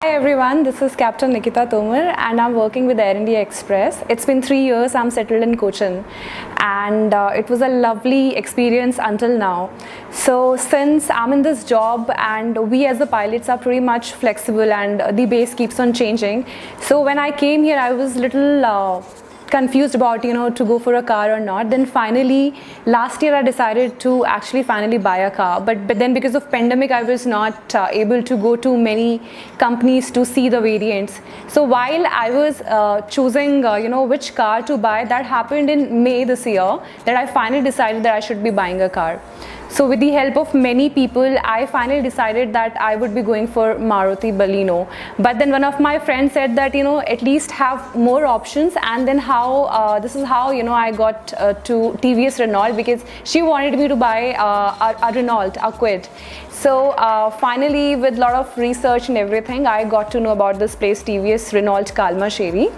Hi everyone, this is Captain Nikita Tomar and I'm working with Air India Express. It's been 3 years I'm settled in Cochin and it was a lovely experience until now. So since I'm in this job and we as the pilots are pretty much flexible and the base keeps on changing. So when I came here I was little confused about to go for a car or not. Then finally last year I decided to actually finally buy a car, but then because of pandemic I was not able to go to many companies to see the variants. So while I was choosing which car to buy, that happened in May this year, that I finally decided that I should be buying a car. So with the help of many people, I finally decided that I would be going for Maruti Baleno. But then one of my friends said that at least have more options, and then this is how I got to TVS Renault, because she wanted me to buy a Renault, a Kwid. So finally, with a lot of research and everything, I got to know about this place, TVS Renault Kalmasheri,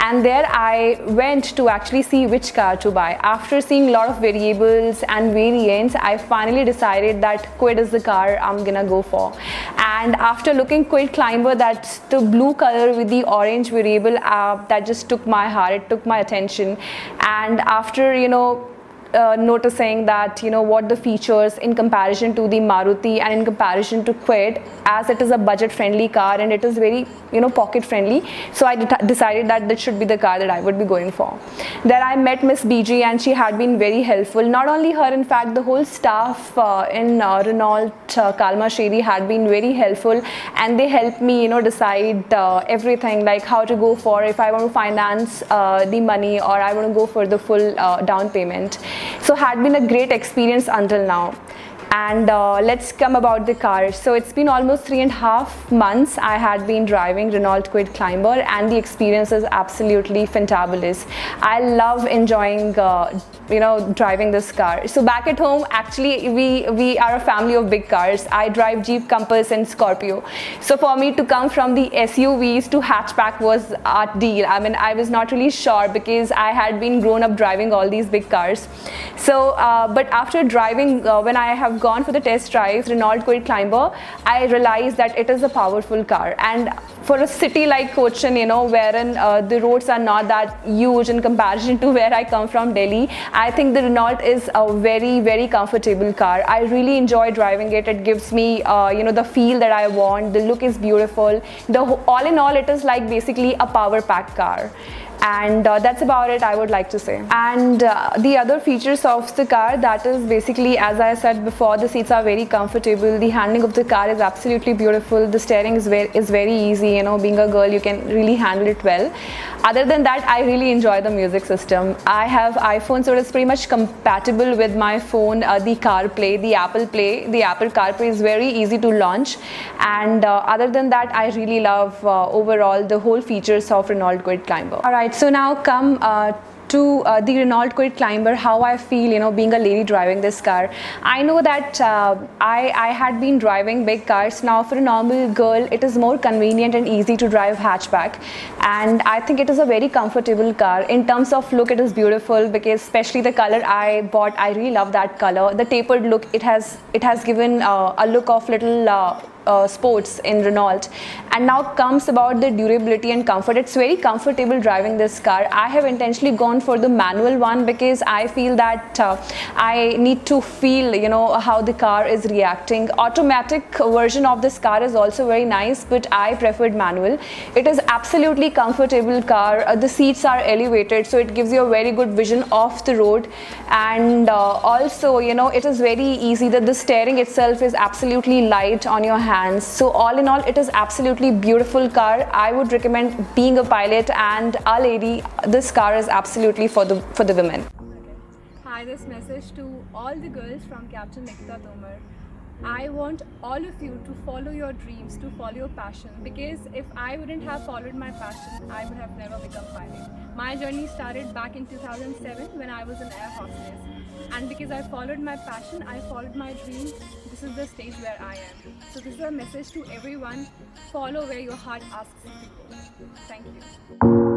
and there I went to actually see which car to buy. After seeing a lot of variables and variants, I finally decided that Kwid is the car I'm gonna go for. And after looking Kwid Climber, that's the blue color with the orange variable, that just took my heart, it took my attention. And after noticing that what the features in comparison to the Maruti and in comparison to Kwid, as it is a budget friendly car and it is very pocket friendly, so I decided that this should be the car that I would be going for. There I met Miss BG and she had been very helpful. Not only her, in fact the whole staff in Renault Kalmasheri had been very helpful, and they helped me decide everything, like how to go for, if I want to finance the money or I want to go for the full down payment. So had been a great experience until now. And let's come about the car. So it's been almost 3.5 months I had been driving Renault Kwid Climber, and the experience is absolutely fantabulous. I love enjoying driving this car. So back at home, actually we are a family of big cars. I drive Jeep, Compass and Scorpio. So for me to come from the SUVs to hatchback was a deal. I mean, I was not really sure because I had been grown up driving all these big cars. So but after driving, when I have gone for the test drive Renault Kwid Climber, I realized that it is a powerful car. And for a city like Cochin, wherein the roads are not that huge in comparison to where I come from, Delhi, I think the Renault is a very, very comfortable car. I really enjoy driving it. It gives me the feel that I want. The look is beautiful. All in all, it is like basically a power pack car. And that's about it, I would like to say. And the other features of the car, that is basically, as I said before, the seats are very comfortable. The handling of the car is absolutely beautiful. The steering is very easy. Being a girl, you can really handle it well. Other than that, I really enjoy the music system. I have iPhone, so it is pretty much compatible with my phone. The CarPlay, the Apple Play, the Apple CarPlay is very easy to launch. And other than that, I really love overall the whole features of Renault Kwid Climber. Alright, so now come to the Renault Kwid Climber, how I feel being a lady driving this car. I know that I had been driving big cars. Now for a normal girl, it is more convenient and easy to drive hatchback, and I think it is a very comfortable car. In terms of look, it is beautiful, because especially the color I bought, I really love that color. The tapered look, it has given a look of little sports in Renault. And now comes about the durability and comfort. It's very comfortable driving this car. I have intentionally gone for the manual one because I feel that I need to feel how the car is reacting. Automatic version of this car is also very nice, but I preferred manual. It is absolutely comfortable car. The seats are elevated, so it gives you a very good vision off the road. And also it is very easy that the steering itself is absolutely light on your hand. So all in all, it is absolutely beautiful car. I would recommend, being a pilot and a lady, this car is absolutely for the women. Hi, this message to all the girls from Captain Nikita Tomar. I want all of you to follow your dreams, to follow your passion, because if I wouldn't have followed my passion, I would have never become pilot. My journey started back in 2007 when I was an air hostess, and because I followed my passion, I followed my dream, this is the stage where I am. So this is a message to everyone: follow where your heart asks you to go. Thank you.